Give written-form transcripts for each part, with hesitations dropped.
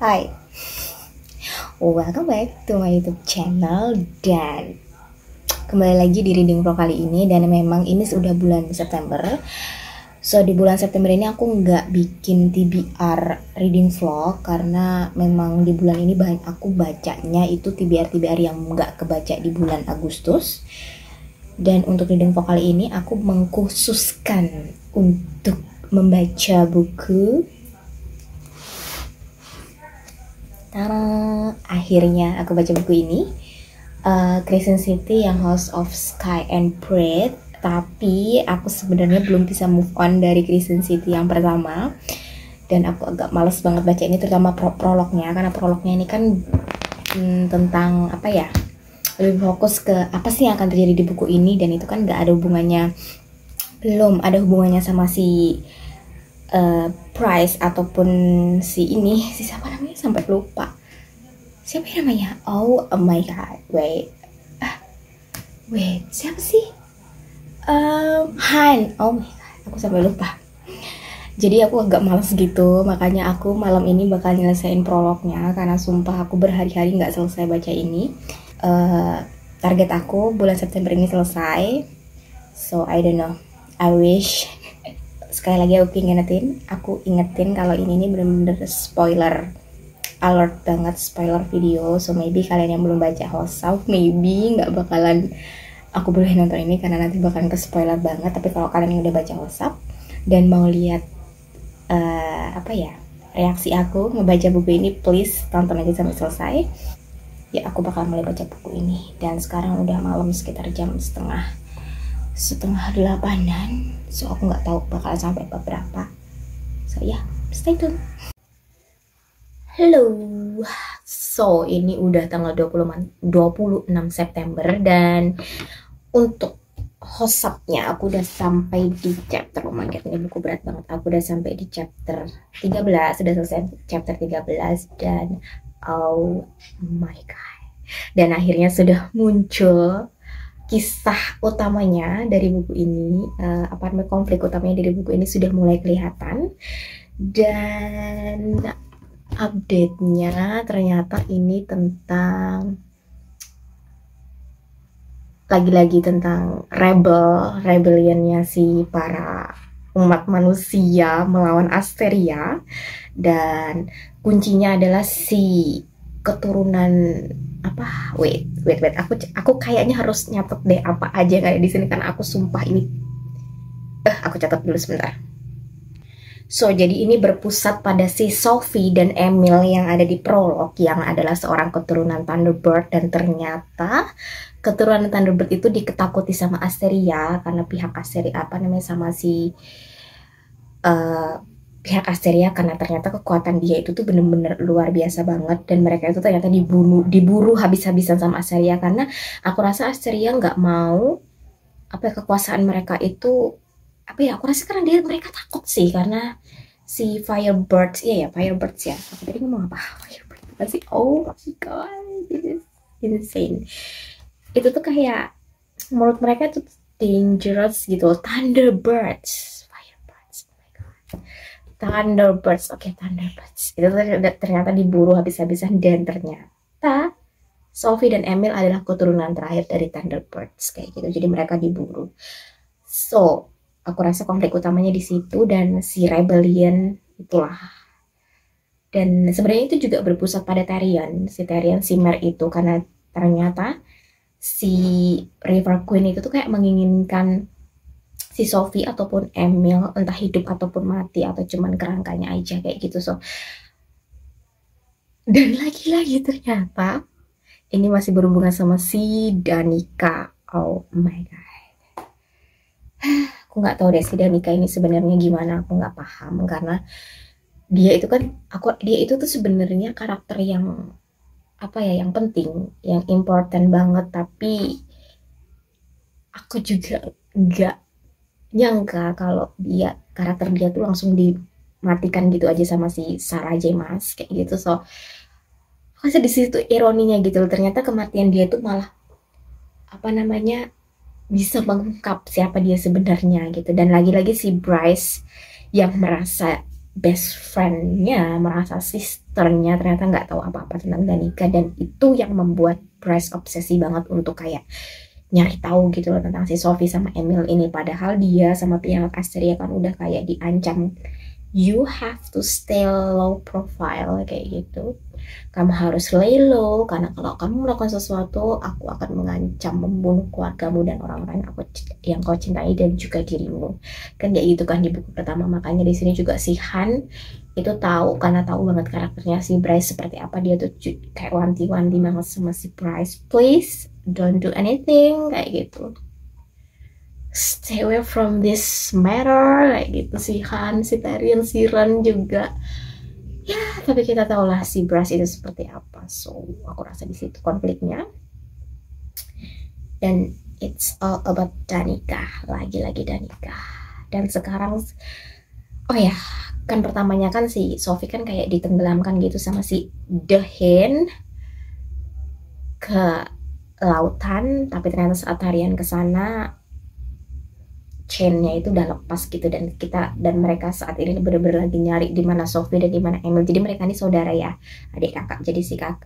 Hai, welcome back to my YouTube channel dan kembali lagi di Reading Pro kali ini. Dan memang ini sudah bulan September. So di bulan September ini aku nggak bikin TBR reading vlog karena memang di bulan ini aku bacanya itu TBR yang nggak kebaca di bulan Agustus. Dan untuk reading vlog kali ini aku mengkhususkan untuk membaca buku. Akhirnya aku baca buku ini, Crescent City yang House of Sky and Bread. Tapi aku sebenarnya belum bisa move on dari Crescent City yang pertama, dan aku agak males banget baca ini, terutama prolognya, karena prolognya ini kan tentang apa ya, lebih fokus ke apa sih yang akan terjadi di buku ini, dan itu kan belum ada hubungannya sama si Price ataupun si siapa namanya, sampai lupa siapa namanya. Oh my god, wait, siapa sih? Han. Oh my god, aku sampai lupa. Jadi aku agak males gitu, makanya aku malam ini bakal nyelesain prolognya, karena sumpah aku berhari-hari nggak selesai baca ini. Target aku bulan September ini selesai, so I don't know, I wish. Sekali lagi aku ingetin kalau ini bener-bener spoiler alert banget, spoiler video. So maybe kalian yang belum baca House of, maybe nggak bakalan aku boleh nonton ini karena nanti bakalan ke spoiler banget. Tapi kalau kalian yang udah baca House of dan mau lihat reaksi aku ngebaca buku ini, please tonton aja sampai selesai. Ya aku bakal mulai baca buku ini, dan sekarang udah malam sekitar jam setengah 8-an, so aku nggak tahu bakal sampai berapa. So ya, stay tune. Halo, so ini udah tanggal 26 September, dan untuk hosapnya aku udah sampai di chapter, oh my god, ini buku berat banget. Aku udah sampai di chapter 13, sudah selesai chapter 13, dan oh my god, dan akhirnya sudah muncul kisah utamanya dari buku ini, konflik utamanya dari buku ini sudah mulai kelihatan. Dan update-nya ternyata ini lagi-lagi tentang rebellionnya si para umat manusia melawan Asteria, dan kuncinya adalah si keturunan wait, aku kayaknya harus nyatet deh apa aja yang ada di sini, karena aku sumpah ini aku catat dulu sebentar. So jadi ini berpusat pada si Sophie dan Emil yang ada di prolog, yang adalah seorang keturunan Thunderbird, dan ternyata keturunan Thunderbird itu diketakuti sama Asteria karena pihak Asteria pihak Asteria, karena ternyata kekuatan dia itu tuh bener-bener luar biasa banget, dan mereka itu ternyata diburu habis-habisan sama Asteria, karena aku rasa Asteria nggak mau kekuasaan mereka itu aku rasa karena mereka takut sih, karena si Firebirds ya, aku tadi ngomong apa? Firebirds apa sih? Oh my god, this is insane. Itu tuh kayak menurut mereka itu dangerous gitu. Thunderbirds, Thunderbirds itu ternyata diburu habis-habisan, dan ternyata Sophie dan Emil adalah keturunan terakhir dari Thunderbirds kayak gitu, jadi mereka diburu. So aku rasa konflik utamanya di situ, dan si rebellion itulah. Dan sebenarnya itu juga berpusat pada Tyrion, si Mer itu, karena ternyata si River Queen itu tuh kayak menginginkan si Sophie ataupun Emil entah hidup ataupun mati, atau cuman kerangkanya aja kayak gitu. So dan lagi-lagi ternyata ini masih berhubungan sama si Danica. Oh my god, aku nggak tahu deh si Danica ini sebenarnya gimana, aku nggak paham, karena dia itu tuh sebenarnya karakter yang yang penting, yang important banget, tapi aku juga nggak nyangka kalau karakter dia tuh langsung dimatikan gitu aja sama si Sarah J. Maas kayak gitu. So aku di situ ironinya gitu, ternyata kematian dia tuh malah bisa mengungkap siapa dia sebenarnya gitu. Dan lagi-lagi si Bryce yang merasa best friendnya, merasa sisternya ternyata nggak tahu apa-apa tentang Danica, dan itu yang membuat Bryce obsesi banget untuk kayak nyari tahu gitu loh tentang si Sophie sama Emil ini, padahal dia sama pihak Asteria kan udah kayak diancam, you have to stay low profile kayak gitu, kamu harus lay low karena kalau kamu melakukan sesuatu aku akan mengancam membunuh keluargamu dan orang-orang yang kau cintai dan juga dirimu, kan kayak gitu kan di buku pertama. Makanya di sini juga si Han itu tahu, karena tahu banget karakternya si Bryce seperti apa, dia tuh kayak wanti-wanti banget sama si Bryce, please don't do anything kayak gitu, stay away from this matter kayak gitu. Si Han, si Tyrion, si Ron juga ya, tapi kita tahu lah si Bryce itu seperti apa. So aku rasa di situ konfliknya, dan it's all about Danica, lagi-lagi Danica. Dan sekarang oh ya, kan pertamanya kan si Sophie kan kayak ditenggelamkan gitu sama si The Hand ke lautan, tapi ternyata saat Tyrion ke sana chainnya itu udah lepas gitu, dan mereka saat ini bener-bener lagi nyari di mana Sophie dan di mana Emil. Jadi mereka ini saudara ya, adik kakak. Jadi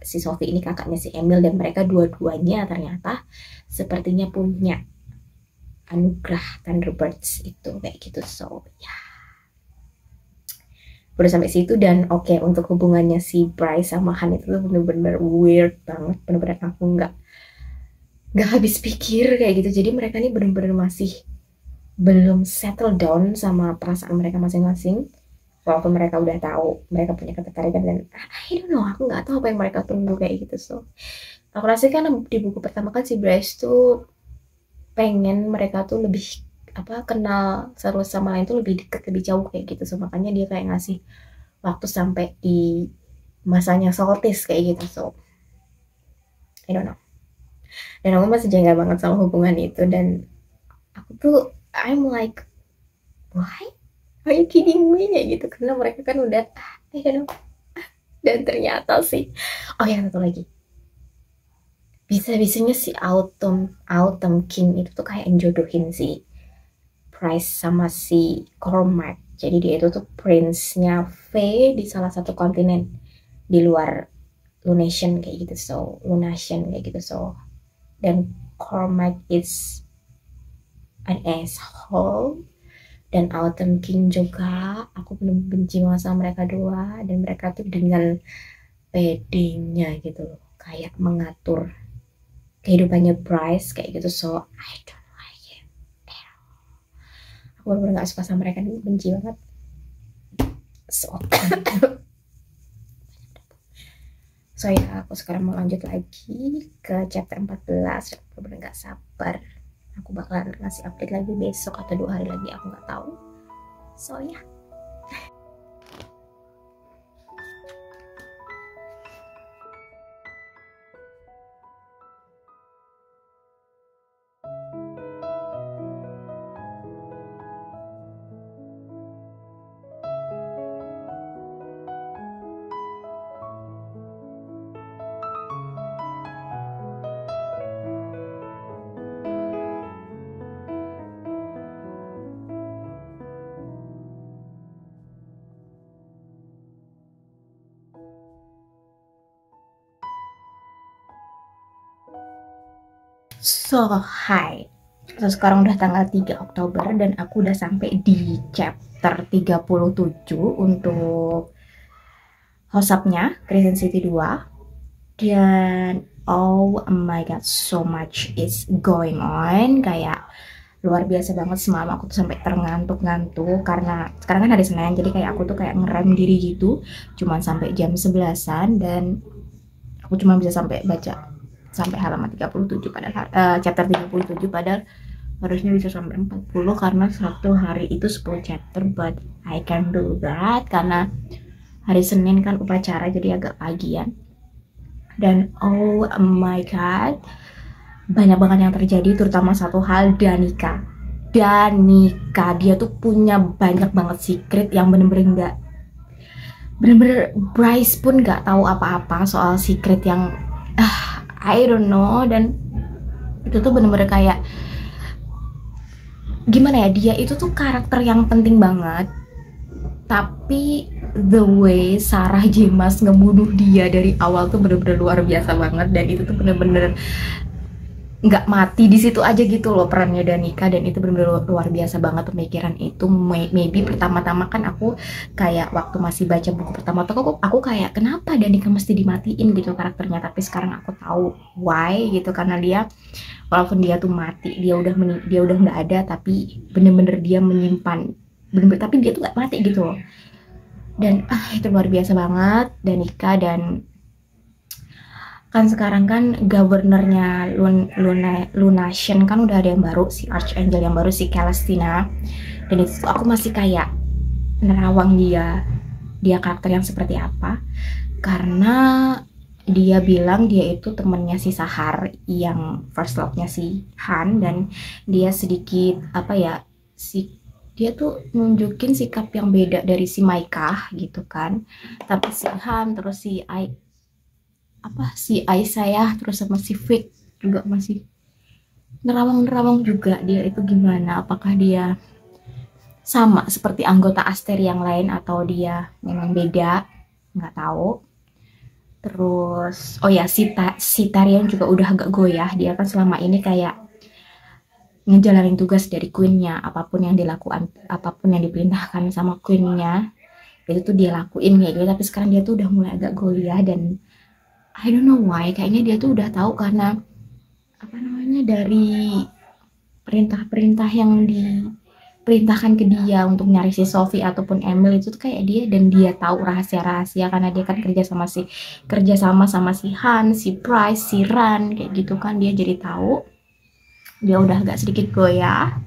si Sophie ini kakaknya si Emil, dan mereka dua-duanya ternyata sepertinya punya anugerah Thunderbirds itu kayak gitu. So ya, baru sampai situ. Dan oke, untuk hubungannya si Bryce sama Han itu tuh bener-bener weird banget, bener-bener aku nggak habis pikir kayak gitu. Jadi mereka ini bener-bener masih belum settle down sama perasaan mereka masing-masing, walaupun mereka udah tahu mereka punya ketertarikan, dan I don't know, aku nggak tahu apa yang mereka tunggu kayak gitu. So aku rasa kan di buku pertama kan si Bryce tuh pengen mereka tuh lebih kenal satu sama lain tuh lebih deket, lebih jauh kayak gitu. So makanya dia kayak ngasih waktu sampai di masanya Soltis kayak gitu. So I don't know, dan aku masih jengkel banget sama hubungan itu, dan aku tuh I'm like, why? Are you kidding me? Kayak gitu, karena mereka kan udah, I don't know. Dan ternyata sih, oh ya satu lagi, bisa-bisanya si Autumn King itu tuh kayak jodohin si Bryce sama si Cormac. Jadi dia itu tuh prince-nya Fae di salah satu kontinen di luar Lunation kayak gitu. So Lunation kayak gitu. So dan Cormac is an asshole, dan Autumn King juga. Aku belum benci banget sama mereka dua, dan mereka tuh dengan pedenya gitu loh kayak mengatur kehidupannya Bryce kayak gitu. So I don't like it. Aku bener-bener gak suka sama mereka, benci banget. So so ya, aku sekarang mau lanjut lagi ke chapter 14. Aku bener-bener gak sabar. Aku bakalan ngasih update lagi besok atau 2 hari lagi, aku nggak tahu. So ya. So, hi. So, sekarang udah tanggal 3 Oktober dan aku udah sampai di chapter 37 untuk Hosapnya, Crescent City 2. Dan oh my god, so much is going on. Kayak luar biasa banget. Semalam aku tuh sampai ngantuk karena sekarang kan hari Senin, jadi kayak aku tuh kayak ngerem diri gitu, cuman sampai jam 11-an, dan aku cuma bisa sampai baca sampai halaman 37 padahal chapter 37, padahal harusnya bisa sampai 40 karena satu hari itu 10 chapter, but I can do that karena hari Senin kan upacara, jadi agak pagian. Dan oh my god, banyak banget yang terjadi, terutama satu hal, Danica, dia tuh punya banyak banget secret yang bener-bener Bryce pun nggak tahu apa-apa soal secret yang I don't know. Dan itu tuh bener-bener kayak gimana ya, dia itu tuh karakter yang penting banget, Tapi the way Sarah J. Maas ngebunuh dia dari awal tuh bener-bener luar biasa banget, dan itu tuh bener-bener nggak mati di situ aja gitu loh perannya Danica, dan itu benar-benar luar biasa banget pemikiran itu. Maybe pertama-tama kan aku kayak waktu masih baca buku pertama tuh aku kayak kenapa Danica mesti dimatiin gitu karakternya, tapi sekarang aku tahu why gitu, karena dia walaupun dia tuh mati, dia udah nggak ada, tapi bener-bener dia menyimpan, bener-bener tapi dia tuh nggak mati gitu loh. Dan itu luar biasa banget Danica. Dan kan sekarang kan governornya Lunation kan udah ada yang baru, si Archangel yang baru, si Celestina. Dan itu aku masih kayak nerawang dia karakter yang seperti apa, karena dia bilang dia itu temennya si Sahar yang first love-nya si Han, dan dia sedikit apa ya, dia tuh nunjukin sikap yang beda dari si Maikah gitu kan. Tapi si Han terus si Aisyah terus sama si Vic juga masih nerawang juga dia itu gimana, apakah dia sama seperti anggota Asteri yang lain atau dia memang beda, nggak tahu. Terus oh ya, si Tarian juga udah agak goyah, dia kan selama ini kayak ngejalanin tugas dari queennya, apapun yang dilakukan, apapun yang diperintahkan sama queennya itu tuh dia lakuin kayak gitu. Tapi sekarang dia tuh udah mulai agak goyah, dan I don't know why, kayaknya dia tuh udah tahu karena apa namanya, dari perintah-perintah yang diperintahkan ke dia untuk nyari si Sophie ataupun Emil itu tuh kayak dia, dan dia tahu rahasia-rahasia karena dia kan kerja sama si Han, si Price, si Ran kayak gitu kan, dia jadi tahu. Dia udah agak sedikit goyah.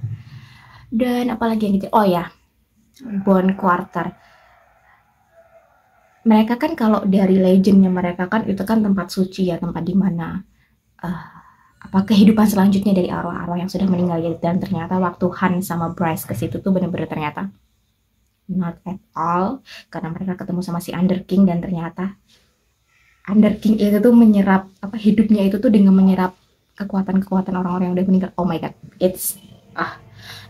Dan apalagi yang gitu, oh ya, Bone Quarter. Mereka kan kalau dari legendnya mereka kan itu kan tempat suci ya, tempat dimana apa kehidupan selanjutnya dari arwah-arwah yang sudah meninggal ya. Dan ternyata waktu Han sama Bryce ke situ tuh bener-bener ternyata not at all, karena mereka ketemu sama si Under King, dan ternyata Under King itu tuh menyerap apa hidupnya itu tuh dengan menyerap kekuatan-kekuatan orang-orang yang udah meninggal. Oh my god, it's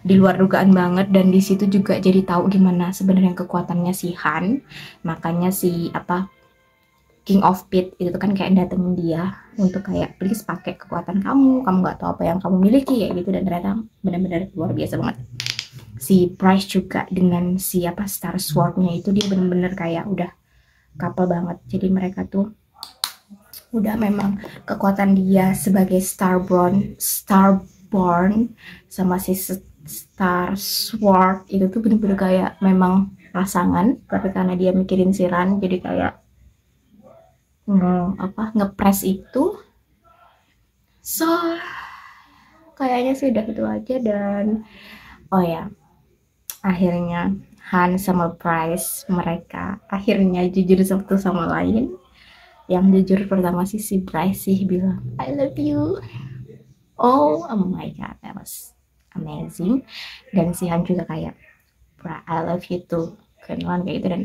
di luar dugaan banget. Dan di situ juga jadi tahu gimana sebenarnya kekuatannya si Han. Makanya si King of Pit itu kan kayak datengin dia untuk kayak please pakai kekuatan kamu nggak tahu apa yang kamu miliki kayak gitu. Dan ternyata benar-benar luar biasa banget. Si Bryce juga dengan si Star Sword-nya itu dia benar-benar kayak udah couple banget. Jadi mereka tuh udah memang kekuatan dia sebagai Starborn sama si Star Sword itu tuh bener-bener kayak memang pasangan, tapi karena dia mikirin si Ran jadi kayak ngepres itu. So kayaknya sih udah gitu aja. Dan oh ya, akhirnya Han sama Bryce mereka akhirnya jujur satu sama lain. Yang jujur pertama si Bryce sih bilang I love you. Oh my god, that was amazing. Dan si Han juga kayak I love you too, kenalan kayak gitu. Dan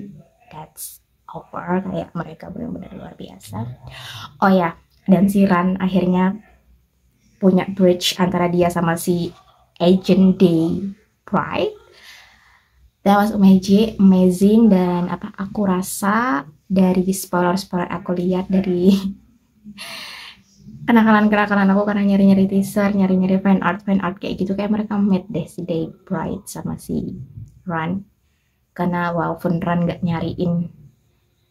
that's over, kayak mereka benar-benar luar biasa. Oh ya, dan si Ran akhirnya punya bridge antara dia sama si Agent Day Pride. That was amazing. Dan aku rasa dari spoiler aku lihat dari kenakalan aku karena nyari-nyari teaser, nyari-nyari fan art kayak gitu, kayak mereka meet deh si Day Pride sama si Ran. Karena walaupun Ran nggak nyariin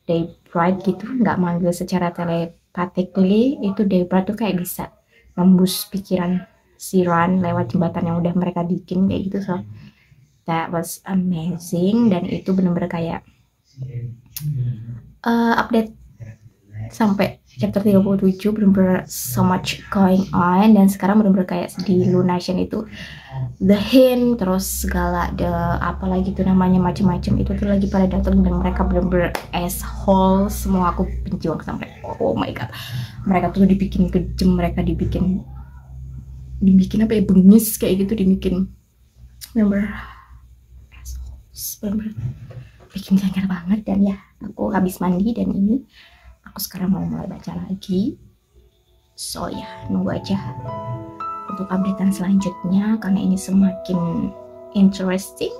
Day Pride gitu, nggak manggil secara telepathically, itu Day Pride tuh kayak bisa nembus pikiran si Ran lewat jembatan yang udah mereka bikin kayak gitu. So that was amazing. Dan itu bener-bener kayak update sampai chapter 37, bener-bener so much going on. Dan sekarang bener-bener kayak di Lunation itu the hint, terus segala apalagi tuh namanya macem-macem itu tuh lagi pada datang, dan mereka bener-bener asshole semua. Aku benci banget sampai oh my god, mereka tuh dibikin kejam, mereka dibikin apa ya, bengis kayak gitu, dibikin bener-bener bikin jengkel banget. Dan ya, aku habis mandi dan ini aku sekarang mau mulai baca lagi. So ya, nunggu aja untuk updatean selanjutnya karena ini semakin interesting.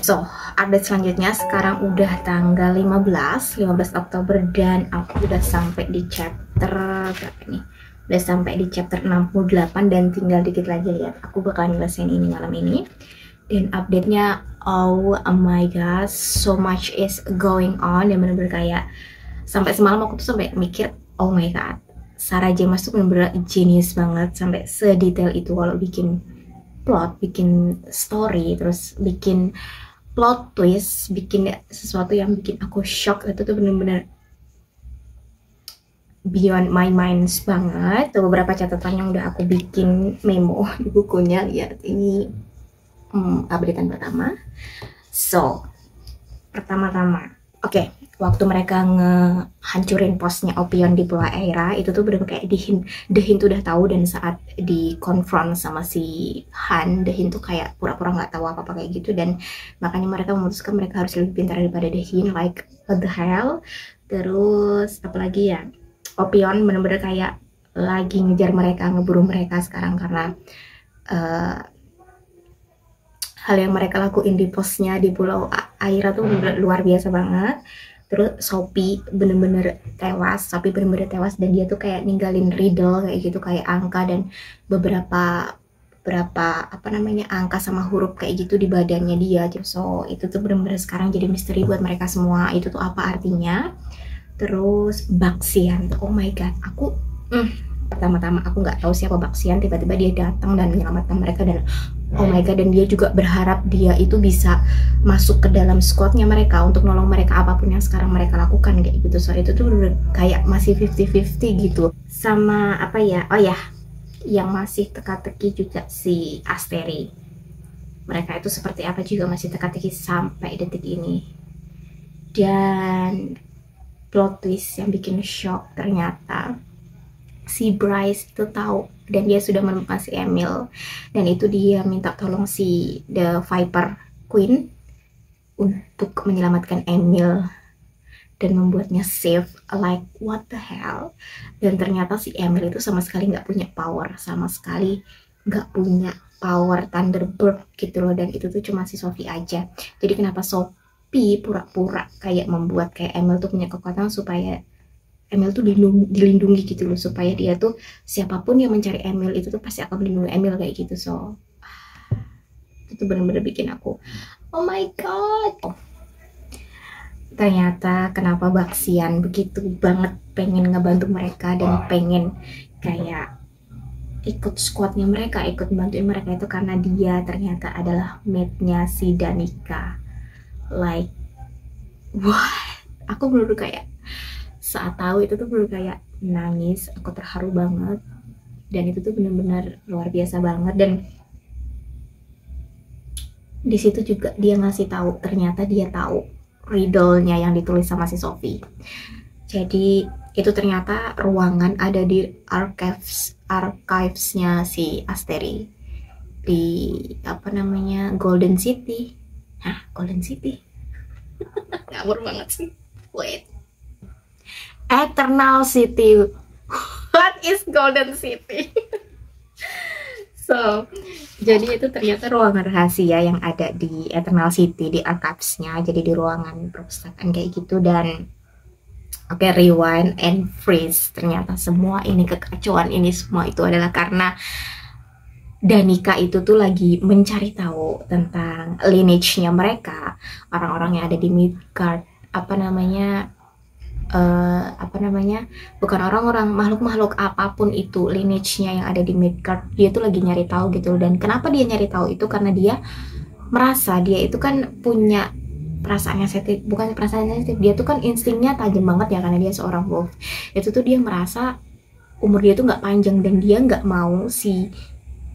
So, update selanjutnya sekarang udah tanggal 15 Oktober dan aku udah sampai di chapter berapa nih? Udah sampai di chapter 68 dan tinggal dikit lagi. Lihat, aku bakal nyelesain ini malam ini. Dan update-nya, oh my god, so much is going on. Dan bener-bener kayak sampai semalam aku tuh sampai mikir, oh my god, Sarah J. Maas tuh bener-bener genius banget sampai sedetail itu kalau bikin plot, bikin story, terus bikin plot twist, bikin sesuatu yang bikin aku shock. Itu tuh bener-bener beyond my minds banget. Tuh beberapa catatan yang udah aku bikin memo di bukunya. Lihat ini updatean pertama. So pertama-tama, oke, waktu mereka ngehancurin posnya Opion di Pulau Aira, itu tuh bener kayak The Hin tuh udah tahu. Dan saat dikonfront sama si Han, The Hin tuh kayak pura-pura nggak tahu apa-apa kayak gitu. Dan makanya mereka memutuskan mereka harus lebih pintar daripada The Hin, like what the hell. Terus apalagi ya, Opion bener-bener kayak lagi ngejar mereka, ngeburu mereka sekarang karena hal yang mereka lakuin di posnya di Pulau Aira tuh bener-bener luar biasa banget. Terus Sophie bener-bener tewas, dan dia tuh kayak ninggalin riddle kayak gitu, kayak angka dan beberapa apa namanya, angka sama huruf kayak gitu di badannya dia. So itu tuh bener-bener sekarang jadi misteri buat mereka semua, itu tuh apa artinya. Terus Baxian, oh my god, aku pertama-tama aku nggak tahu siapa Baxian, tiba-tiba dia datang dan menyelamatkan mereka. Dan oh my god, dan dia juga berharap dia itu bisa masuk ke dalam squadnya mereka untuk nolong mereka apapun yang sekarang mereka lakukan kayak gitu. So itu tuh kayak masih 50-50 gitu. Sama apa ya, oh ya, yang masih teka-teki juga si Asteri. Mereka itu seperti apa juga masih teka-teki sampai detik ini. Dan plot twist yang bikin shock, ternyata si Bryce itu tahu dan dia sudah menemukan si Emil. Dan itu dia minta tolong si The Viper Queen untuk menyelamatkan Emil dan membuatnya safe. Like what the hell. Dan ternyata si Emil itu sama sekali nggak punya power, sama sekali nggak punya power Thunderbird gitu loh. Dan itu tuh cuma si Sophie aja. Jadi kenapa Sophie pura-pura kayak membuat kayak Emil tuh punya kekuatan supaya Emil tuh dilindungi gitu loh, supaya dia tuh siapapun yang mencari Emil itu tuh pasti akan melindungi Emil kayak gitu. So itu bener-bener bikin aku oh my god. Ternyata kenapa Baxian begitu banget pengen ngebantu mereka dan pengen kayak ikut squadnya mereka, ikut bantuin mereka, itu karena dia ternyata adalah mate-nya si Danica. Like what? Aku bener-bener kayak saat tahu itu tuh bener kayak nangis, aku terharu banget. Dan itu tuh bener-bener luar biasa banget. Dan di situ juga dia ngasih tahu, ternyata dia tahu riddle-nya yang ditulis sama si Sophie. Jadi itu ternyata ruangan ada di archives-nya si Asteri di apa namanya, Golden City. Golden City. Ngawur banget sih. Wait. Eternal City. What is Golden City? So, jadi itu ternyata ruangan rahasia yang ada di Eternal City, di archives-nya. Jadi di ruangan perpustakaan kayak gitu. Dan oke, rewind and freeze. Ternyata semua ini, kekacauan ini semua itu adalah karena Danica itu tuh lagi mencari tahu tentang lineage-nya mereka, orang-orang yang ada di Midgard, bukan orang-orang, makhluk-makhluk apapun itu lineage-nya yang ada di Midgard. Dia tuh lagi nyari tahu gitu. Dan kenapa dia nyari tahu itu karena dia merasa dia itu kan punya perasaan sensitif, bukan perasaan sensitif, dia tuh kan instingnya tajam banget ya karena dia seorang wolf. Itu tuh dia merasa umur dia tuh nggak panjang dan dia nggak mau si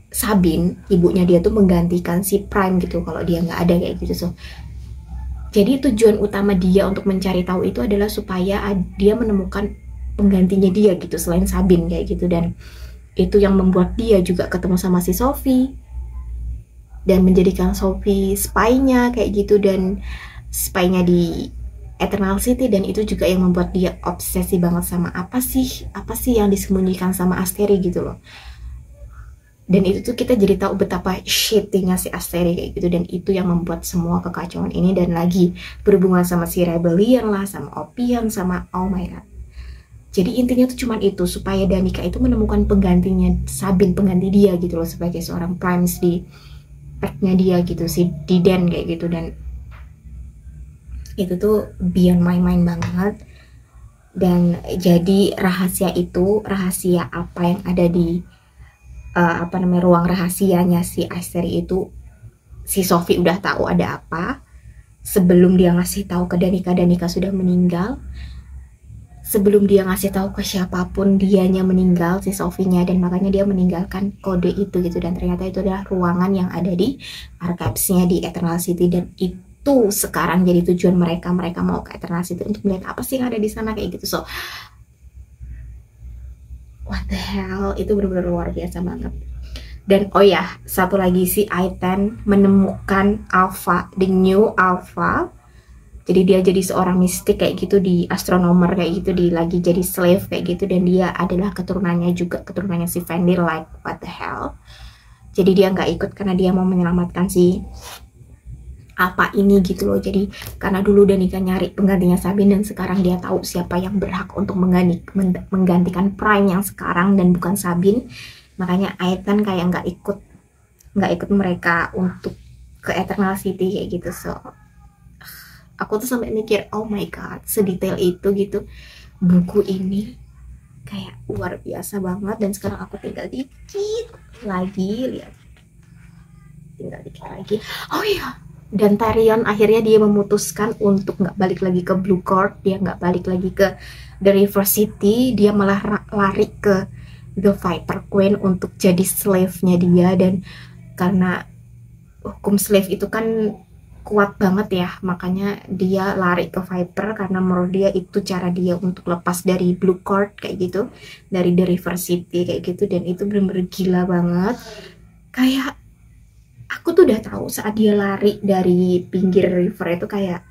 Sabine, ibunya dia tuh menggantikan si Prime gitu kalau dia nggak ada kayak gitu. So jadi tujuan utama dia untuk mencari tahu itu adalah supaya dia menemukan penggantinya dia gitu selain Sabine kayak gitu. Dan itu yang membuat dia juga ketemu sama si Sophie dan menjadikan Sophie spy-nya kayak gitu, dan spy-nya di Eternal City. Dan itu juga yang membuat dia obsesi banget sama apa sih yang disembunyikan sama Asteri gitu loh. Dan itu tuh kita jadi tahu betapa shitty-nya si Asteri kayak gitu, dan itu yang membuat semua kekacauan ini. Dan lagi berhubungan sama si Rebellion lah, sama Opium, sama oh my god. Jadi intinya tuh cuman itu, supaya Danica itu menemukan penggantinya, Sabin pengganti dia gitu loh, sebagai seorang Primes di pack-nya dia gitu, si Diden kayak gitu. Dan itu tuh beyond my mind banget. Dan jadi rahasia itu, rahasia apa yang ada di ruang rahasianya si Asteri itu, si Sophie udah tahu ada apa sebelum dia ngasih tahu ke Danica. Danica sudah meninggal. Sebelum dia ngasih tahu ke siapapun, dianya meninggal, si Sophie-nya, dan makanya dia meninggalkan kode itu gitu. Dan ternyata itu adalah ruangan yang ada di archives-nya di Eternal City, dan itu sekarang jadi tujuan mereka. Mereka mau ke Eternal City untuk melihat apa sih yang ada di sana kayak gitu. So what the hell, itu benar-benar luar biasa banget. Dan oh ya, satu lagi, si Aiten menemukan Alpha, the new Alpha. Jadi dia jadi seorang mistik kayak gitu, di astronomer kayak gitu, di lagi jadi slave kayak gitu. Dan dia adalah keturunannya juga, keturunannya si Fenrir, like what the hell. Jadi dia nggak ikut karena dia mau menyelamatkan si apa ini gitu loh. Jadi karena dulu Danica nyari penggantinya Sabin, dan sekarang dia tahu siapa yang berhak untuk menggantikan Prime yang sekarang dan bukan Sabin, makanya Aiten kayak nggak ikut mereka untuk ke Eternal City kayak gitu. So aku tuh sampai mikir, oh my god, sedetail itu gitu buku ini, kayak luar biasa banget. Dan sekarang aku tinggal dikit lagi, lihat, tinggal dikit lagi. Oh iya, dan Tyrion akhirnya dia memutuskan untuk nggak balik lagi ke Blue Court, dia nggak balik lagi ke The River City, dia malah lari ke The Viper Queen untuk jadi slave-nya dia. Dan karena hukum slave itu kan kuat banget ya, makanya dia lari ke Viper, karena menurut dia itu cara dia untuk lepas dari Blue Court kayak gitu, dari The River City kayak gitu. Dan itu bener-bener gila banget. Kayak aku tuh udah tahu saat dia lari dari pinggir river itu, kayak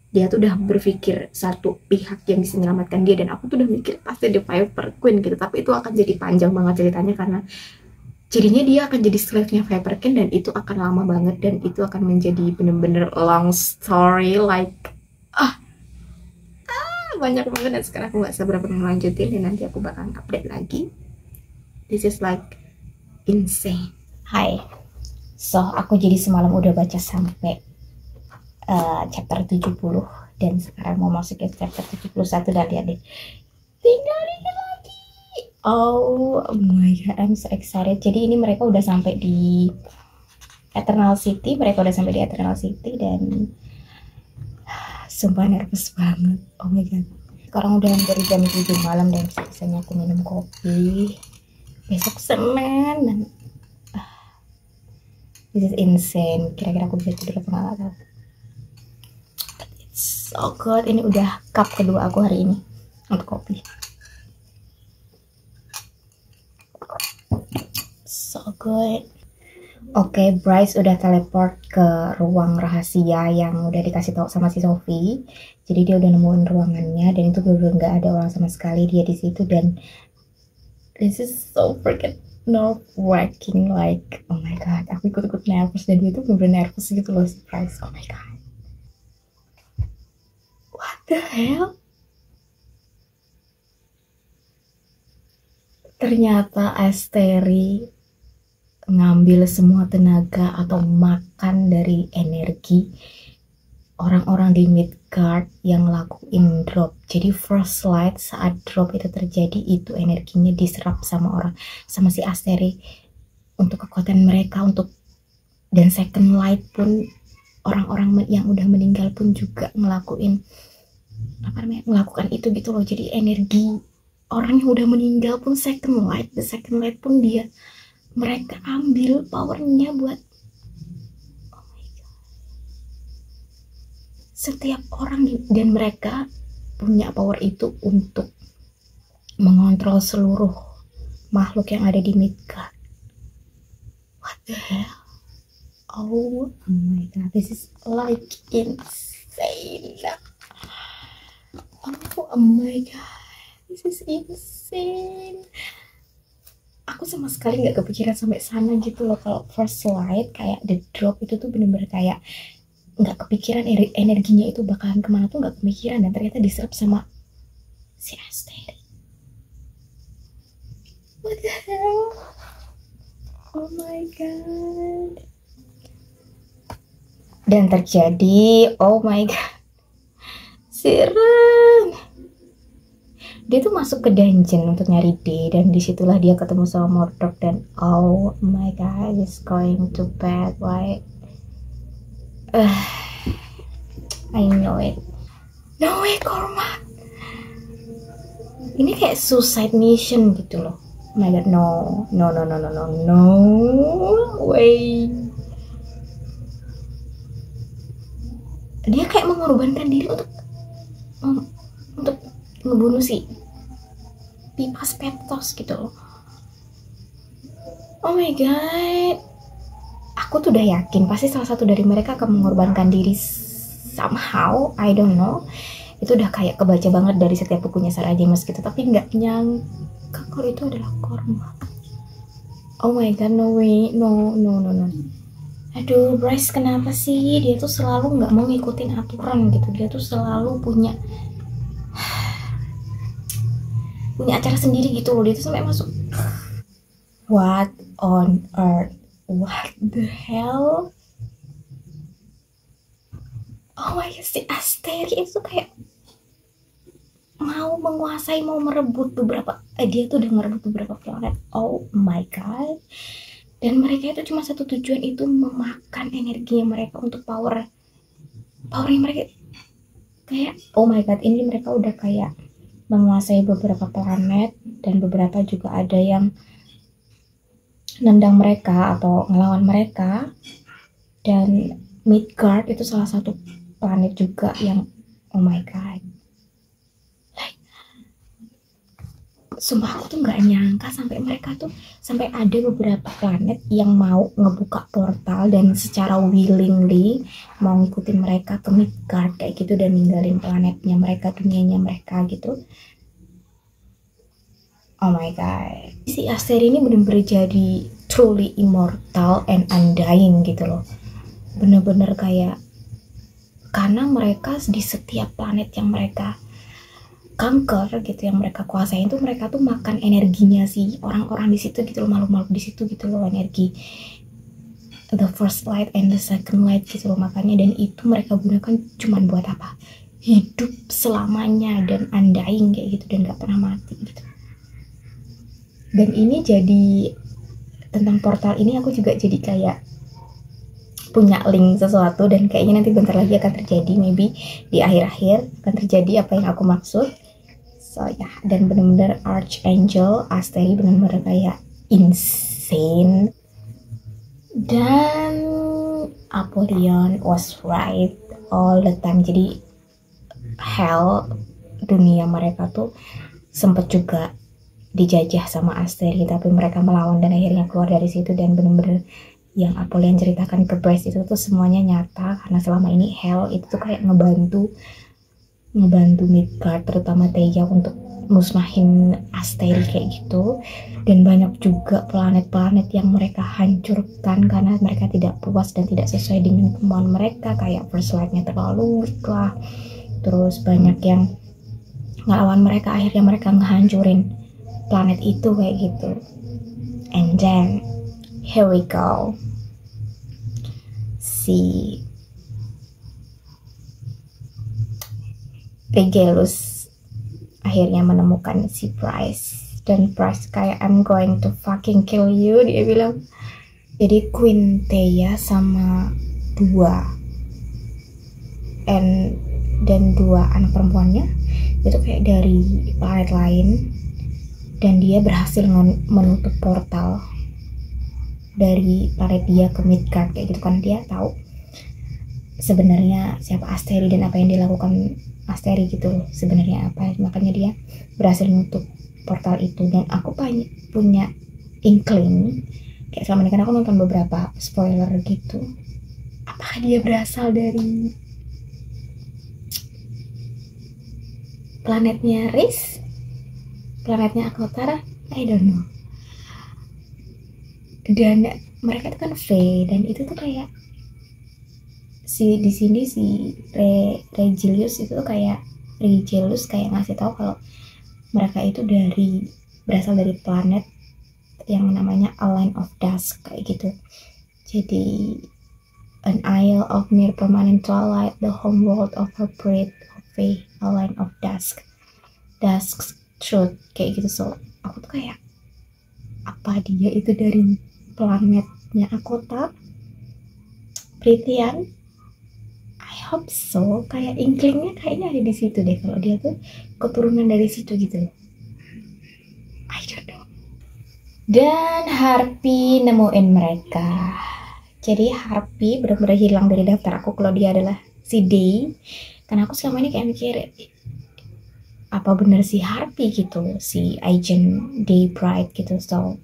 dia tuh udah berpikir satu pihak yang bisa menyelamatkan dia. Dan aku tuh udah mikir pasti The Viper Queen gitu. Tapi itu akan jadi panjang banget ceritanya, karena jadinya dia akan jadi slave-nya Viper Queen, dan itu akan lama banget, dan itu akan menjadi bener-bener long story, like banyak banget. Dan sekarang aku gak sabar pengen lanjutin, dan nanti aku bakalan update lagi. This is like insane. Hai, so aku jadi semalam udah baca sampai chapter 70, dan sekarang mau masuk ke chapter 71. Dan lihat deh, tinggal dikit lagi. Oh my god, I'm so excited. Jadi ini mereka udah sampai di Eternal City, dan sumpah nervous banget. Oh my god, sekarang udah hampir jam 7 malam, dan biasanya aku minum kopi. Besok Senin, dan this is insane. Kira-kira aku bisa tidur apa nggak tahu. It's so good. Ini udah cup kedua aku hari ini untuk kopi. So good. Oke, Bryce udah teleport ke ruang rahasia yang udah dikasih tahu sama si Sophie. Jadi dia udah nemuin ruangannya, dan itu bener-bener nggak ada orang sama sekali, dia di situ. Dan this is so freaking nerve-wracking, like oh my god, aku ikut-ikut nervous. Dan dia tuh bener-bener nervous gitu loh, si Bryce. Oh my god, what the hell. Ternyata Asteri ngambil semua tenaga atau makan dari energi orang-orang di Midgard yang ngelakuin drop. Jadi first light saat drop itu terjadi, itu energinya diserap sama si Asteri untuk kekuatan mereka, dan second light pun orang-orang yang udah meninggal pun juga ngelakukan itu gitu loh. Jadi energi orang yang udah meninggal pun second light pun mereka ambil powernya buat, oh my god, setiap orang. Dan mereka punya power itu untuk mengontrol seluruh makhluk yang ada di Midgard. What the hell. Oh my god, this is like insane. Oh my god, this is insane. aku sama sekali nggak kepikiran sampai sana gitu loh. Kalau first light kayak the drop itu tuh bener-bener kayak nggak kepikiran energinya itu bakalan kemana tuh nggak kepikiran, dan ternyata diserap sama si Asteri. What the hell? Oh my god. Dan terjadi, oh my god, Siren. Dia tuh masuk ke dungeon untuk nyari D, dan disitulah dia ketemu sama Mordok, dan oh my god, it's going to bad. Like I know it. No way, Korma. Ini kayak suicide mission gitu loh. Oh my god, no, no, no, no, no, no, no way. Dia kayak mengorbankan diri untuk ngebunuh si Pipas Petros gitu loh. Oh my god, aku tuh udah yakin pasti salah satu dari mereka akan mengorbankan diri somehow, I don't know. Itu udah kayak kebaca banget dari setiap bukunya Sarah James gitu, tapi nggak nyangka kalau itu adalah Korma. Oh my god, no way, no, no, no, no. Aduh, Bryce kenapa sih? Dia tuh selalu nggak mau ngikutin aturan gitu. Dia tuh selalu punya acara sendiri gitu loh. Dia tuh sampai masuk. What on earth? What the hell? Oh my god, si Asteri itu kayak mau menguasai, mau merebut beberapa, dia tuh udah merebut beberapa planet. Oh my god. Dan mereka itu cuma satu tujuan, itu memakan energinya mereka untuk powernya mereka. Kayak oh my god, ini mereka udah kayak menguasai beberapa planet, dan beberapa juga ada yang nendang mereka atau ngelawan mereka. Dan Midgard itu salah satu planet juga yang oh my god, like, sumpah aku tuh nggak nyangka sampai mereka tuh sampai ada beberapa planet yang mau ngebuka portal dan secara willingly mau ngikutin mereka ke Midgard kayak gitu, dan ninggalin planetnya mereka, dunianya mereka gitu. Oh my god, si Asteri ini bener-bener jadi truly immortal and undying gitu loh. Bener-bener kayak, karena mereka di setiap planet yang mereka kanker gitu, yang mereka kuasain tuh, mereka tuh makan energinya sih orang-orang di situ gitu loh, makhluk-makhluk di situ gitu loh, energi the first light and the second light gitu loh, makanya. Dan itu mereka gunakan cuman buat apa? Hidup selamanya dan undying kayak gitu, dan gak pernah mati gitu. Dan ini jadi tentang portal ini, aku juga jadi kayak punya link sesuatu, dan kayaknya nanti bentar lagi akan terjadi, maybe di akhir-akhir akan terjadi apa yang aku maksud. So ya, dan bener-bener Archangel Asteri bener-bener kayak insane, dan Apollyon was right all the time. Jadi hell, dunia mereka tuh sempet juga dijajah sama Asteri, tapi mereka melawan dan akhirnya keluar dari situ. Dan bener-bener yang Apollyon ceritakan ke Bryce itu tuh semuanya nyata, karena selama ini Hell itu tuh kayak ngebantu Midgard, terutama Theia, untuk musnahin Asteri kayak gitu. Dan banyak juga planet-planet yang mereka hancurkan karena mereka tidak puas dan tidak sesuai dengan kemauan mereka, kayak First Light-nya terlalu weak lah. Terus banyak yang ngelawan mereka, akhirnya mereka ngehancurin planet itu kayak gitu. And then here we go, si Rigellus akhirnya menemukan si Bryce, dan Bryce kayak I'm going to fucking kill you, dia bilang. Jadi Queen Theia sama dan dua anak perempuannya itu kayak dari planet lain, dan dia berhasil menutup portal dari planet dia ke Midgard kayak gitu kan. Dia tahu sebenarnya siapa Asteri dan apa yang dilakukan Asteri gitu loh, sebenarnya apa, makanya dia berhasil menutup portal itu. Dan aku punya inkling kayak selama ini kan aku nonton beberapa spoiler gitu, apakah dia berasal dari planetnya Riz, planetnya Akotara, I don't know. Dan mereka itu kan Fae, dan itu tuh kayak di sini Regilius itu tuh kayak ngasih tahu kalau mereka itu berasal dari planet yang namanya A Line of Dusk kayak gitu. Jadi an isle of near permanent twilight, the home world of a breed of Fae, A Line of Dusk, Dusk's Truth kayak gitu. So aku tuh kayak, apa dia itu dari planetnya Akota Prithian? I hope so. Kayak inklingnya kayaknya ada di situ deh, kalau dia tuh keturunan dari situ gitu. I don't know. Dan Harpy nemuin mereka. Jadi Harpy benar-benar hilang dari daftar aku kalau dia adalah si Day. Karena aku selama ini kayak mikir, apa bener si Harpy gitu, si agent Day Bright gitu. So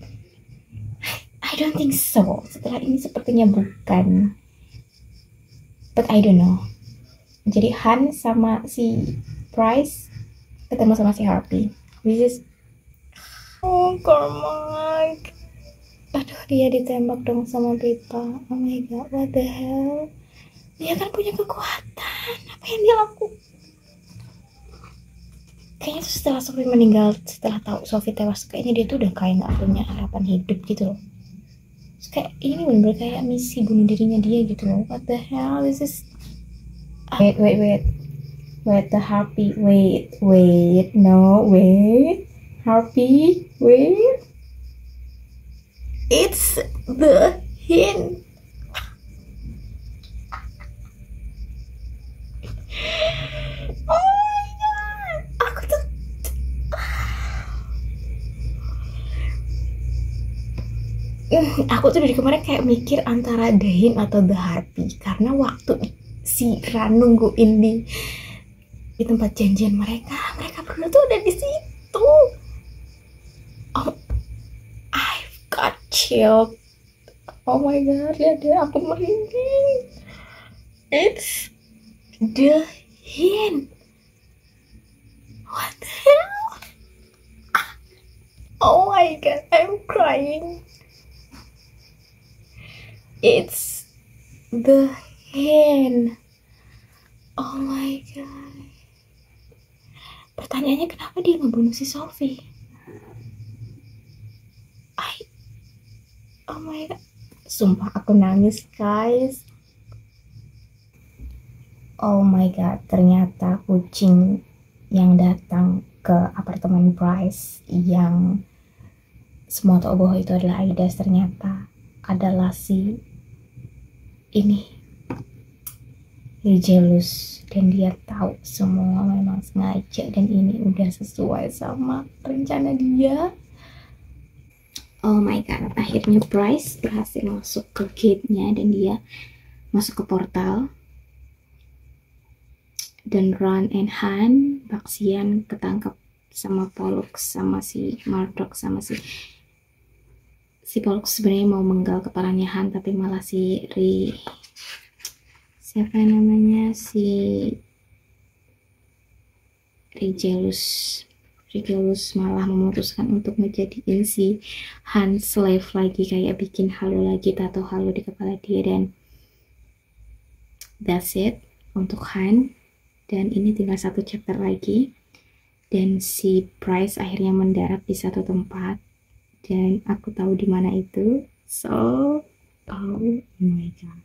I don't think so. Setelah ini sepertinya bukan. But I don't know. Jadi Han sama si Price ketemu sama si Harpy. This is, oh Cormac. Aduh, dia ditembak dong sama Pita. Oh my god, what the hell? Dia kan punya kekuatan. Apa yang dia lakukan? Kayaknya tuh setelah Sophie meninggal, setelah tahu Sophie tewas, kayaknya dia tuh udah kayak nggak punya harapan hidup gitu loh. Terus kayak ini bener-bener kayak misi bunuh dirinya dia gitu loh. What the hell, this is... Wait, the Harpy, no, Harpy, it's the Hin. Oh my god, aku tuh dari kemarin kayak mikir antara The Hin atau The Harpy, karena waktu si Ran nungguin di tempat janjian mereka berdua tuh udah di situ. Oh, I've got chill. Oh my god, lihat deh, aku merinding. It's The Hin. What the hell? Oh my god, I'm crying. It's The Hin. Oh my god. Pertanyaannya, kenapa dia ngebunuh si Sophie? Oh my god. Sumpah aku nangis, guys. Oh my god, ternyata kucing yang datang ke apartemen Bryce yang semua tahu bahwa itu adalah Aidas, ternyata adalah si ini, Regelus, dan dia tahu semua memang sengaja, dan ini udah sesuai sama rencana dia. Oh my god, akhirnya Bryce berhasil masuk ke gate-nya dan dia masuk ke portal. Dan Ron and Han, Baxian ketangkap sama Pollux sama si Murdoch, sama si Pollux sebenarnya mau menggal kepalanya Han, tapi malah si Regelus malah memutuskan untuk ngejadiin si Han slave lagi, kayak bikin halu lagi, tato halu di kepala dia, dan that's it untuk Han. Dan ini tinggal satu chapter lagi, dan si Price akhirnya mendarat di satu tempat, dan aku tahu di mana itu. So, oh my god,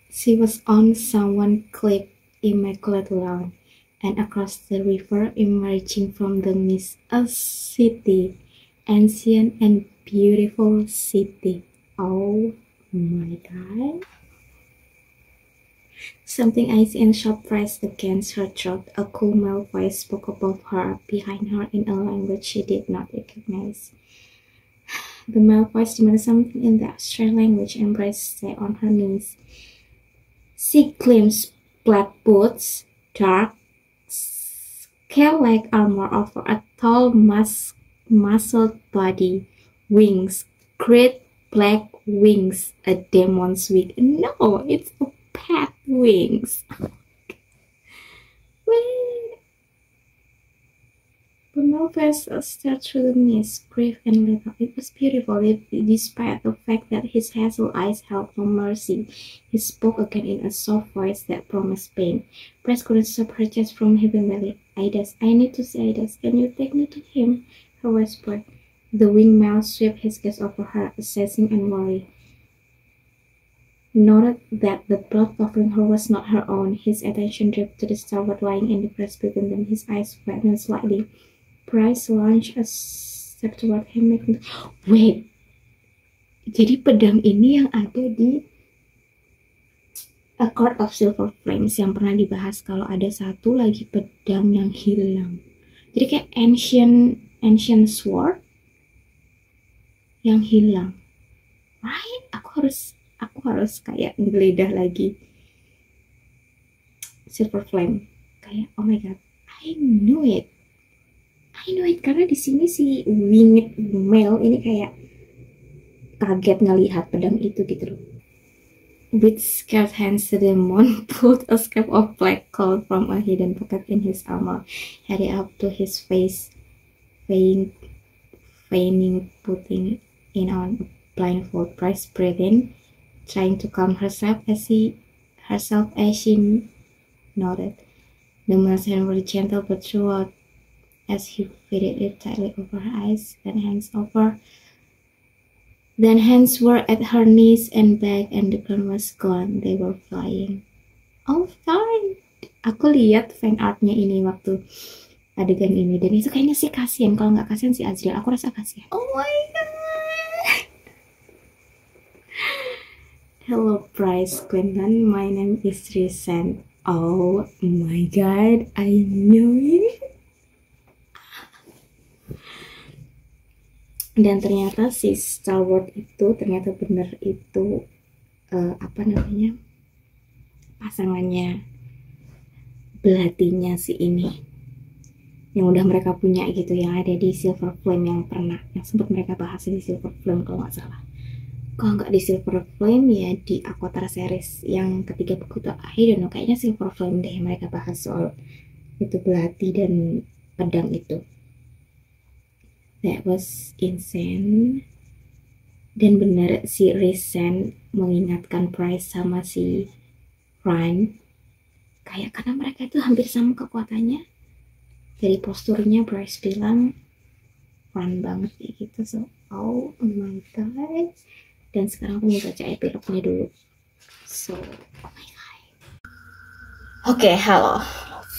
she was on someone cliff immaculate lawn, and across the river, emerging from the mist, a city, ancient and beautiful city. Oh my god. Something icy and sharp pressed against her throat. A cool male voice spoke above her, behind her, in a language she did not recognize. The male voice demanded something in the abstract language, and Bryce stayed on her knees. She glimpsed black boots, dark, scale-like armor over a tall, muscled body, wings, great black wings, a demon's wing. No, it's a pet wings. Wait. Penelope's stared through the mist, brave and little. It was beautiful, despite the fact that his hazel eyes held no mercy. He spoke again in a soft voice that promised pain. Bryce couldn't stop her chest from heaving belly. Aidas, I need to see Aidas. Can you take me to him? Her whispered. The winged male swept his gaze over her, assessing and worried. Noted that the blood covering her was not her own. His attention drifted to the starboard lying in the grass between them. His eyes widened slightly. Bryce launched a step toward him. Wait, jadi pedang ini yang ada di A Court of Silver Flames yang pernah dibahas kalau ada satu lagi pedang yang hilang. Jadi kayak ancient sword yang hilang. Right? Aku harus kayak ngelidah lagi Silver Flame. Kayak oh my god, I knew it karena di sini si winged male ini kayak kaget ngelihat pedang itu gitu loh. With scared hands, the demon pulled a scrap of black cloth from a hidden pocket in his armor, held it up to his face, feigning putting in on a blindfold. Bryce breathed in, trying to calm herself as she nodded. The man's hands were gentle but throughout as he fitted it tightly over her eyes, then hands were at her knees and back, and the gun was gone. They were flying. Oh, fine. Aku lihat fan artnya ini waktu adegan ini, dan itu kayaknya sih kasihan. Kalau nggak kasihan si Azriel, aku rasa kasihan. Oh my god. Hello, Bryce Quinlan. My name is Risen. Oh my god, I knew it. Dan ternyata si Starward itu ternyata bener itu pasangannya belatinya si ini yang udah mereka punya gitu, yang ada di Silver Flame yang sempat mereka bahas di Silver Flame kalau nggak salah. Kalau nggak di Silver Flame ya di Aquatar series yang ketiga buku itu, I don't know, kayaknya Silver Flame deh mereka bahas soal itu belati dan pedang itu. That was insane. Dan benar si Risen mengingatkan Bryce sama si Ryan. Kayak karena mereka itu hampir sama kekuatannya. Dari posturnya Bryce bilang Ryan banget kayak gitu. So, oh my god. Dan sekarang aku mau baca epilognya dulu. So, oh my god. Oke, halo.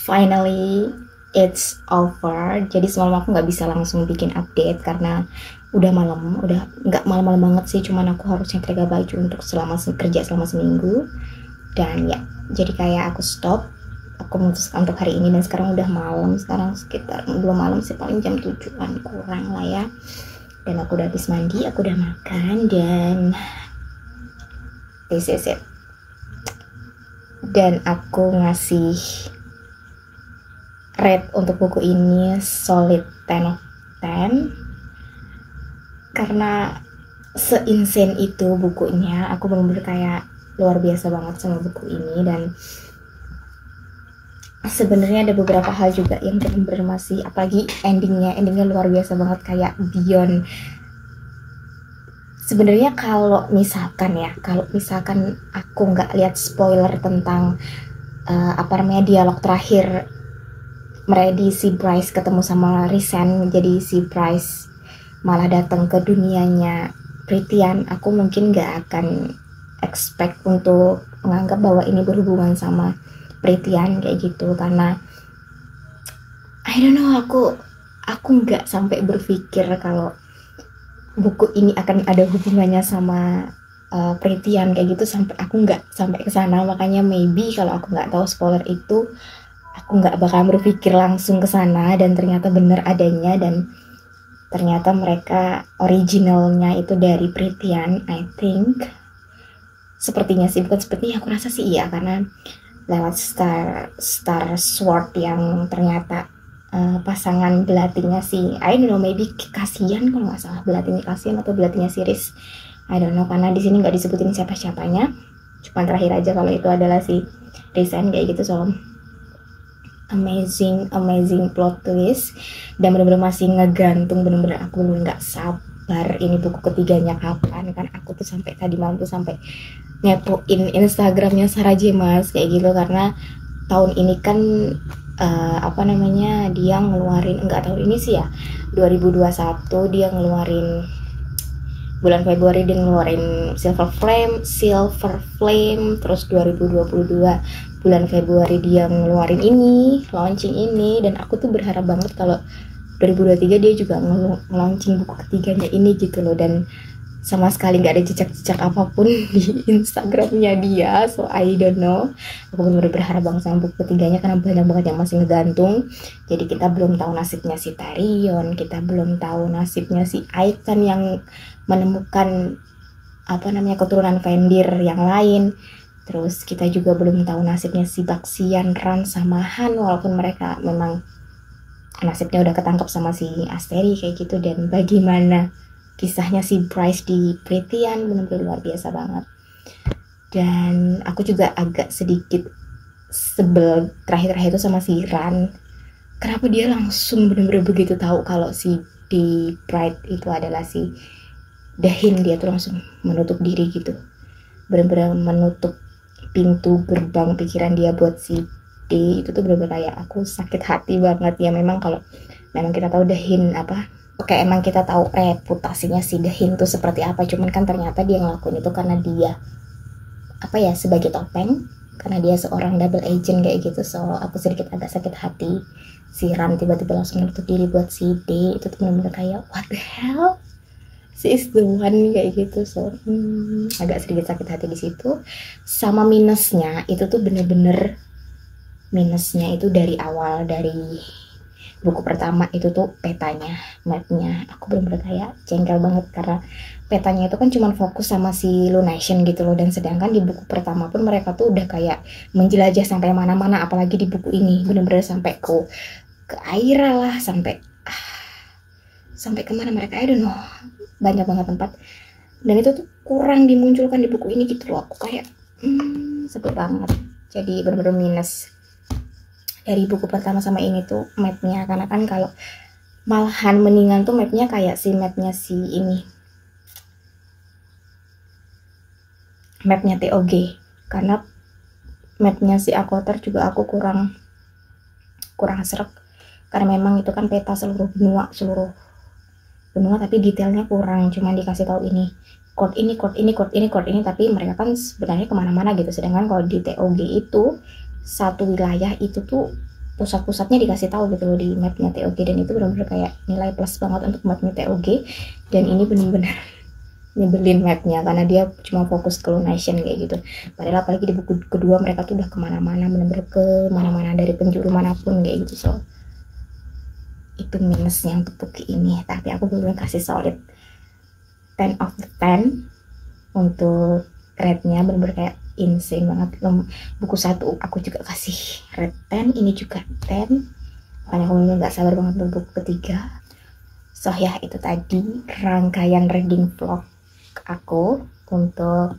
Finally it's over. Jadi semalam aku nggak bisa langsung bikin update karena udah malam, udah nggak malam-malam banget sih, cuman aku harusnya tega baju untuk kerja selama seminggu. Dan ya, jadi kayak aku stop, aku memutuskan untuk hari ini. Dan sekarang udah malam, sekarang sekitar belum malam sih, paling jam 7-an kurang lah ya. Dan aku udah habis mandi, aku udah makan, dan this is it. Dan aku ngasih rate untuk buku ini solid 10 of 10 karena se-insane itu bukunya. Aku bener-bener kayak luar biasa banget sama buku ini. Dan sebenarnya ada beberapa hal juga yang bener-bener masih, apalagi endingnya luar biasa banget, kayak beyond. Sebenarnya kalau misalkan aku nggak lihat spoiler tentang dialog terakhir si Bryce ketemu sama Risen, jadi si Bryce malah datang ke dunianya Prithian, aku mungkin gak akan expect untuk menganggap bahwa ini berhubungan sama Prithian kayak gitu, karena I don't know, aku gak sampai berpikir kalau buku ini akan ada hubungannya sama Prithian kayak gitu, sampai aku nggak sampai ke sana. Makanya maybe kalau aku nggak tahu spoiler itu, aku nggak bakal berpikir langsung ke sana. Dan ternyata bener adanya, dan ternyata mereka originalnya itu dari Prithian, I think. Sepertinya sih, bukan sepertinya, aku rasa sih iya, karena lewat Star Sword yang ternyata pasangan belatinya si, I don't know, maybe kasihan kalau nggak salah, belatinya kasihan atau belatinya Siris, I don't know, karena di sini nggak disebutin siapa-siapanya, cuma terakhir aja kalau itu adalah si Risen kayak gitu. So amazing plot twist, dan bener-bener masih ngegantung, bener-bener aku bener nggak sabar ini buku ketiganya kapan. Kan aku tuh sampai tadi malam tuh sampai ngepoin Instagramnya Sarah J Maas kayak gitu, karena tahun ini kan dia ngeluarin, enggak tahun ini sih ya, 2021 dia ngeluarin, bulan Februari dia ngeluarin Silver Flame, terus 2022 bulan Februari dia ngeluarin ini, launching ini, dan aku tuh berharap banget kalau 2023 dia juga nge-launching buku ketiganya ini gitu loh. Dan sama sekali nggak ada jejak-jejak apapun di Instagramnya dia, so I don't know. Aku benar-benar berharap banget sama buku ketiganya karena banyak banget yang masih ngegantung. Jadi kita belum tahu nasibnya si Tarion, kita belum tahu nasibnya si Aitan yang menemukan keturunan Fendir yang lain. Terus kita juga belum tahu nasibnya si Baxian, Ran sama Han, walaupun mereka memang nasibnya udah ketangkep sama si Asteri kayak gitu. Dan bagaimana kisahnya si Bryce di Prithian, benar-benar luar biasa banget. Dan aku juga agak sedikit sebel terakhir-terakhir itu sama si Ran. Kenapa dia langsung benar-benar begitu tahu kalau si di Pride itu adalah si Dahin, dia tuh langsung menutup diri gitu, benar-benar menutup pintu gerbang pikiran dia buat si D. Itu tuh benar-benar kayak aku sakit hati banget ya. Memang kalau memang kita tahu Dahin emang kita tahu reputasinya si Dahin tuh seperti apa, cuman kan ternyata dia ngelakuin itu karena dia sebagai topeng, karena dia seorang double agent kayak gitu. So aku sedikit agak sakit hati si Ran tiba-tiba langsung menutup diri buat si D. Itu tuh benar-benar kayak what the hell, she is the one kayak gitu. So agak sedikit sakit hati di situ. Sama minusnya itu tuh bener-bener minusnya itu dari awal, dari buku pertama itu tuh petanya, mapnya. Aku bener-bener kayak jengkel banget karena petanya itu kan cuma fokus sama si Lunation gitu loh. Dan sedangkan di buku pertama pun mereka tuh udah kayak menjelajah sampai mana-mana, apalagi di buku ini bener-bener sampai ke Aira lah, sampai kemana mereka, I don't know, banyak banget tempat. Dan itu tuh kurang dimunculkan di buku ini gitu loh. Aku kayak sebel banget. Jadi bener-bener minus dari buku pertama sama ini tuh mapnya. Karena kan kalau malahan mendingan tuh mapnya kayak mapnya TOG. Karena mapnya si Akotar juga aku kurang serak, karena memang itu kan peta seluruh benua, tapi detailnya kurang, cuma dikasih tahu ini chord ini, tapi mereka kan sebenarnya kemana-mana gitu. Sedangkan kalau di TOG itu satu wilayah itu tuh pusat-pusatnya dikasih tahu gitu loh di mapnya TOG. Dan itu benar-benar kayak nilai plus banget untuk mapnya TOG. Dan ini benar-benar nyebelin mapnya karena dia cuma fokus ke Lunation kayak gitu. Padahal apalagi di buku kedua mereka tuh udah kemana-mana, benar-benar kemana-mana dari penjuru manapun kayak gitu. So itu minusnya untuk buku ini. Tapi aku benar-benar kasih solid 10 of 10 untuk rate-nya, benar-benar kayak insane banget. Buku 1 aku juga kasih rate 10, ini juga 10. Makanya aku bener gak sabar banget untuk buku ketiga. So ya, itu tadi rangkaian reading vlog aku untuk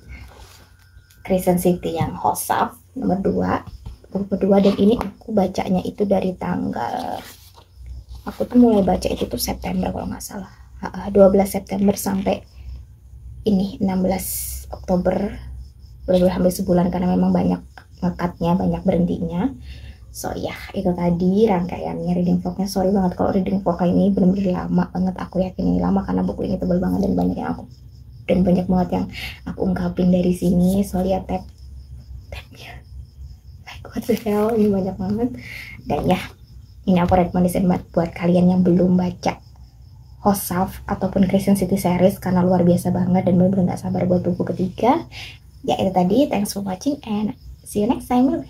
Crescent City yang Hosaf nomor 2, buku kedua. Dan ini aku bacanya itu dari tanggal, aku tuh mulai baca itu tuh September kalau nggak salah, 12 September sampai ini 16 Oktober, benar-benar hampir sebulan karena memang banyak ngekatnya, banyak berhentinya. So ya, itu tadi rangkaiannya reading vlognya. Sorry banget kalau reading vlog kali ini benar-benar lama banget. Aku yakin ini lama karena buku ini tebal banget dan banyak banget yang aku ungkapin dari sini. So lihat tabnya, like what the hell, ini banyak banget. Dan ya, ini aku rekomendasiin buat kalian yang belum baca Hosaf ataupun Crescent City series karena luar biasa banget dan benar-benar gak sabar buat buku ketiga. Ya itu tadi, thanks for watching and see you next time.